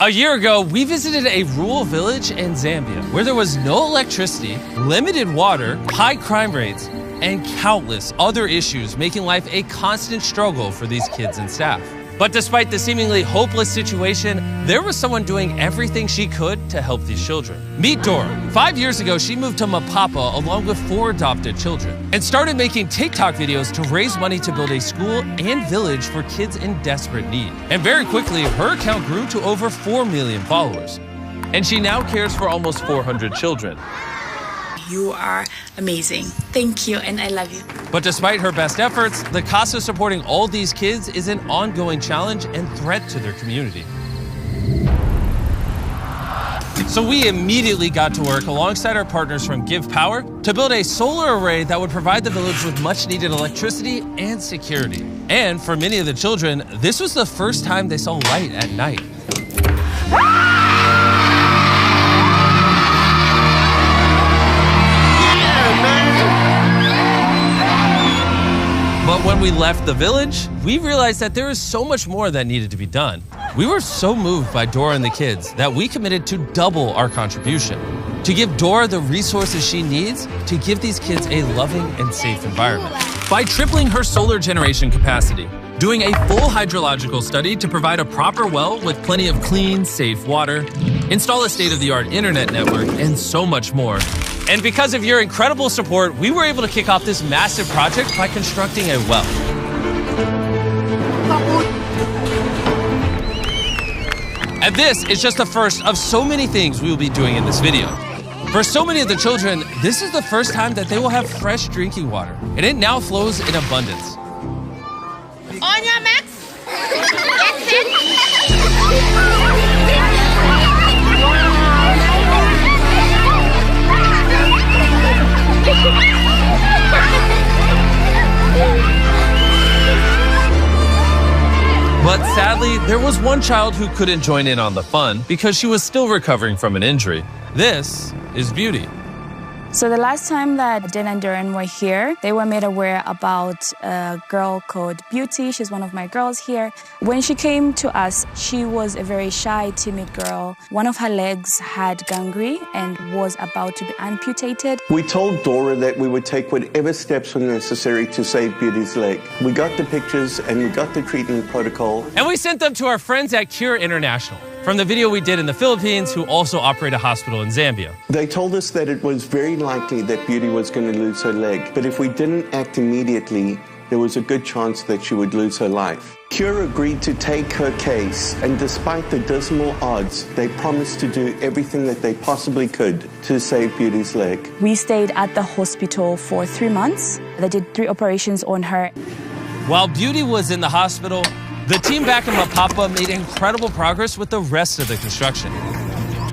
A year ago, we visited a rural village in Zambia where there was no electricity, limited water, high crime rates, and countless other issues making life a constant struggle for these kids and staff. But despite the seemingly hopeless situation, there was someone doing everything she could to help these children. Meet Dora. 5 years ago, she moved to Mapapa along with 4 adopted children and started making TikTok videos to raise money to build a school and village for kids in desperate need. And very quickly, her account grew to over 4 million followers. And she now cares for almost 400 children. You are amazing. Thank you, and I love you. But despite her best efforts, the cost of supporting all these kids is an ongoing challenge and threat to their community. So we immediately got to work alongside our partners from Give Power to build a solar array that would provide the village with much needed electricity and security. And for many of the children, this was the first time they saw light at night. But when we left the village, we realized that there is so much more that needed to be done. We were so moved by Dora and the kids that we committed to double our contribution, to give Dora the resources she needs to give these kids a loving and safe environment. By tripling her solar generation capacity, doing a full hydrological study to provide a proper well with plenty of clean, safe water, install a state-of-the-art internet network, and so much more. And because of your incredible support, we were able to kick off this massive project by constructing a well. And this is just the first of so many things we will be doing in this video. For so many of the children, this is the first time that they will have fresh drinking water, and it now flows in abundance. On your marks, get set. But sadly, there was one child who couldn't join in on the fun because she was still recovering from an injury. This is Beauty. So the last time that Dan and Darren were here, they were made aware about a girl called Beauty. She's one of my girls here. When she came to us, she was a very shy, timid girl. One of her legs had gangrene and was about to be amputated. We told Dora that we would take whatever steps were necessary to save Beauty's leg. We got the pictures and we got the treatment protocol. And we sent them to our friends at Cure International, from the video we did in the Philippines, who also operate a hospital in Zambia. They told us that it was very likely that Beauty was going to lose her leg, but if we didn't act immediately, there was a good chance that she would lose her life. Cure agreed to take her case, and despite the dismal odds, they promised to do everything that they possibly could to save Beauty's leg. We stayed at the hospital for 3 months. They did 3 operations on her. While Beauty was in the hospital, the team back in Mapapa made incredible progress with the rest of the construction.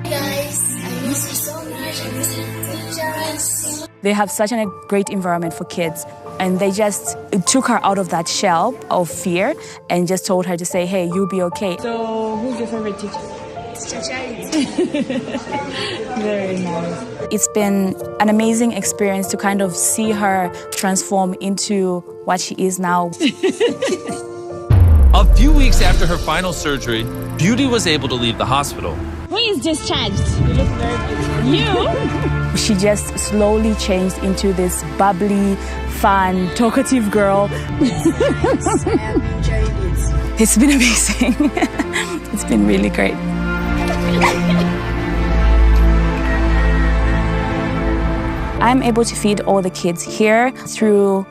Hey guys, I miss you so much. I miss you teachers. They have such a great environment for kids, and they just took her out of that shell of fear and just told her to say, hey, you'll be okay. So who's your favorite teacher? Very nice. It's been an amazing experience to kind of see her transform into what she is now. A few weeks after her final surgery, Beauty was able to leave the hospital. Who is discharged? You look very beautiful. You? She just slowly changed into this bubbly, fun, talkative girl. It's been amazing. It's been really great. I'm able to feed all the kids here through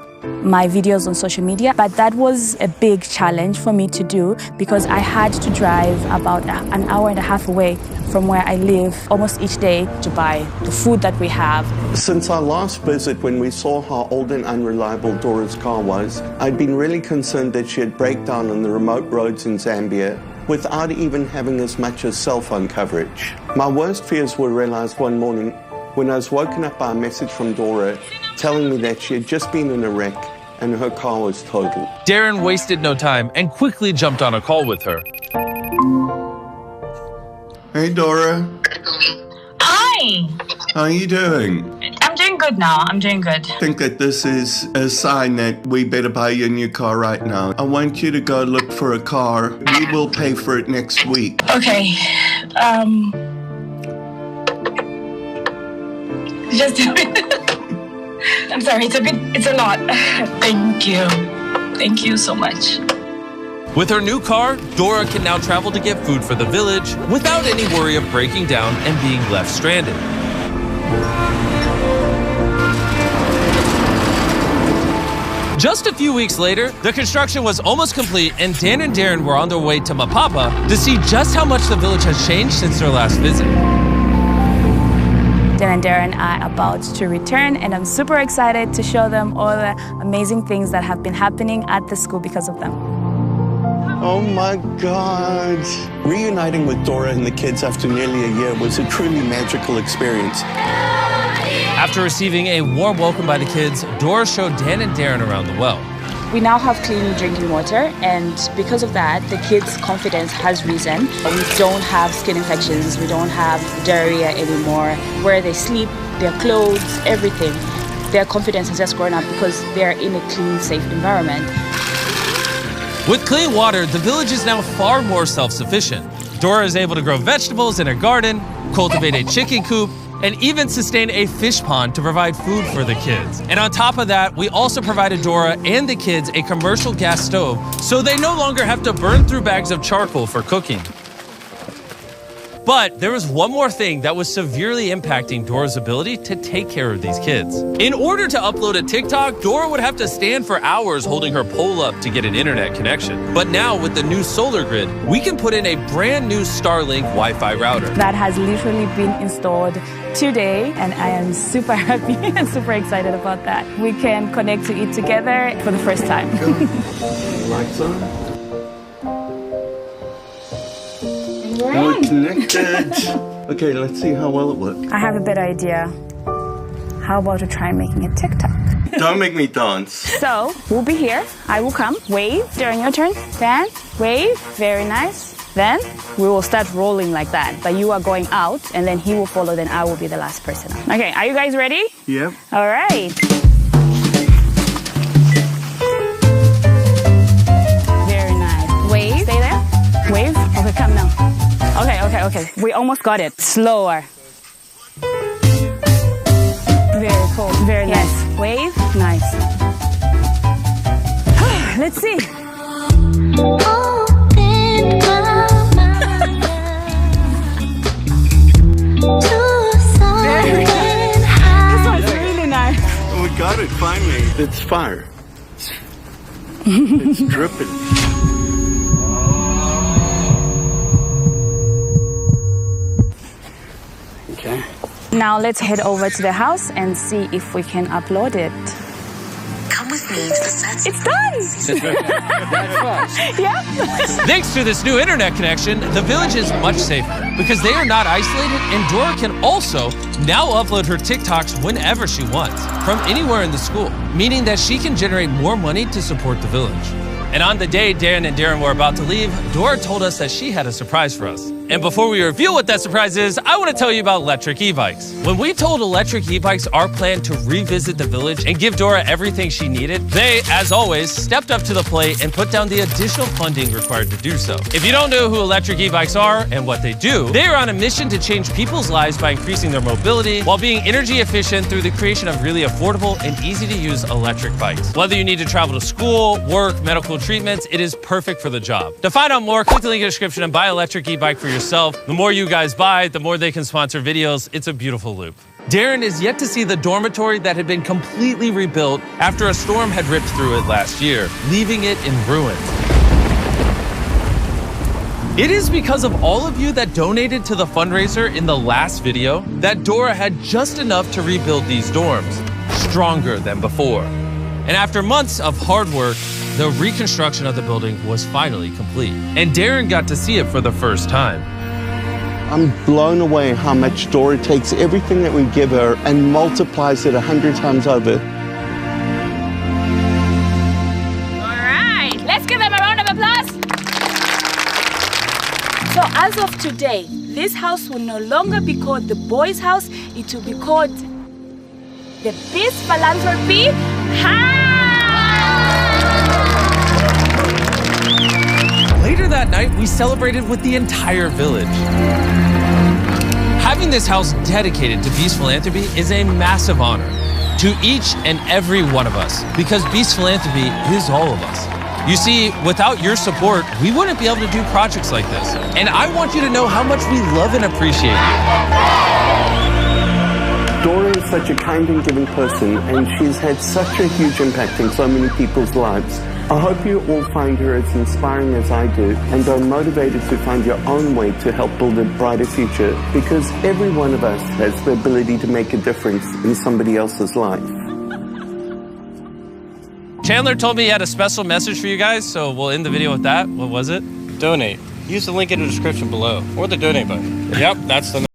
my videos on social media, but that was a big challenge for me to do because I had to drive about an hour and a half away from where I live almost each day to buy the food that we have. Since our last visit, when we saw how old and unreliable Dora's car was, I'd been really concerned that she'd break down on the remote roads in Zambia without even having as much as cell phone coverage. My worst fears were realized one morning when I was woken up by a message from Dora telling me that she had just been in a wreck and her car was totaled. Darren wasted no time and quickly jumped on a call with her. Hey Dora. Hi. How are you doing? I'm doing good now. I'm doing good. I think that this is a sign that we better buy you a new car right now. I want you to go look for a car. We will pay for it next week. Okay. Just a minute. I'm sorry, it's a lot. Thank you. Thank you so much. With her new car, Dora can now travel to get food for the village without any worry of breaking down and being left stranded. Just a few weeks later, the construction was almost complete and Dan and Darren were on their way to Mapapa to see just how much the village has changed since their last visit. Dan and Darren are about to return, and I'm super excited to show them all the amazing things that have been happening at the school because of them. Oh my God. Reuniting with Dora and the kids after nearly a year was a truly magical experience. After receiving a warm welcome by the kids, Dora showed Dan and Darren around the well. We now have clean drinking water, and because of that, the kids' confidence has risen. We don't have skin infections, we don't have diarrhea anymore. Where they sleep, their clothes, everything, their confidence has just grown up because they're in a clean, safe environment. With clean water, the village is now far more self-sufficient. Dora is able to grow vegetables in her garden, cultivate a chicken coop, and even sustain a fish pond to provide food for the kids. And on top of that, we also provided Dora and the kids a commercial gas stove so they no longer have to burn through bags of charcoal for cooking. But there was one more thing that was severely impacting Dora's ability to take care of these kids. In order to upload a TikTok, Dora would have to stand for hours holding her pole up to get an internet connection. But now with the new solar grid, we can put in a brand new Starlink Wi-Fi router. That has literally been installed today, and I am super happy and super excited about that. We can connect to it together for the first time. Lights on. We're connected. Okay, let's see how well it works. I have a better idea. How about to try making a TikTok? Don't make me dance. So, we'll be here. I will come. Wave during your turn. Then, wave. Very nice. Then, we will start rolling like that. But you are going out, and then he will follow, then I will be the last person. Okay, are you guys ready? Yep. All right. Very nice. Wave. Stay there. Wave. Okay, come now. Okay. We almost got it. Slower. Very cool. Very nice. Wave. Nice. Let's see. This one's really nice. We got it, finally. It's fire. It's dripping. Okay. Now let's head over to the house and see if we can upload it. Come with me to the set. It's done! Yeah. Thanks to this new internet connection, the village is much safer because they are not isolated, and Dora can also now upload her TikToks whenever she wants, from anywhere in the school, meaning that she can generate more money to support the village. And on the day Dan and Darren were about to leave, Dora told us that she had a surprise for us. And before we reveal what that surprise is, I want to tell you about electric e-bikes. When we told Electric E-Bikes our plan to revisit the village and give Dora everything she needed, they, as always, stepped up to the plate and put down the additional funding required to do so. If you don't know who Electric E-Bikes are and what they do, they are on a mission to change people's lives by increasing their mobility while being energy efficient through the creation of really affordable and easy-to-use electric bikes. Whether you need to travel to school, work, medical treatments, it is perfect for the job. To find out more, click the link in the description and buy Electric E-Bike for yourself. The more you guys buy, the more they can sponsor videos. It's a beautiful loop. Darren is yet to see the dormitory that had been completely rebuilt after a storm had ripped through it last year, leaving it in ruins. It is because of all of you that donated to the fundraiser in the last video that Dora had just enough to rebuild these dorms, stronger than before. And after months of hard work, the reconstruction of the building was finally complete. And Darren got to see it for the first time. I'm blown away how much Dora takes everything that we give her and multiplies it 100 times over. All right, let's give them a round of applause. So as of today, this house will no longer be called the boys' house. It will be called the Beast Philanthropy House. Later that night, we celebrated with the entire village. Having this house dedicated to Beast Philanthropy is a massive honor to each and every one of us, because Beast Philanthropy is all of us. You see, without your support, we wouldn't be able to do projects like this. And I want you to know how much we love and appreciate you. Dora is such a kind and giving person, and she's had such a huge impact in so many people's lives. I hope you all find her as inspiring as I do, and are motivated to find your own way to help build a brighter future, because every one of us has the ability to make a difference in somebody else's life. Chandler told me he had a special message for you guys, so we'll end the video with that. What was it? Donate. Use the link in the description below, or the donate button. Yep, that's the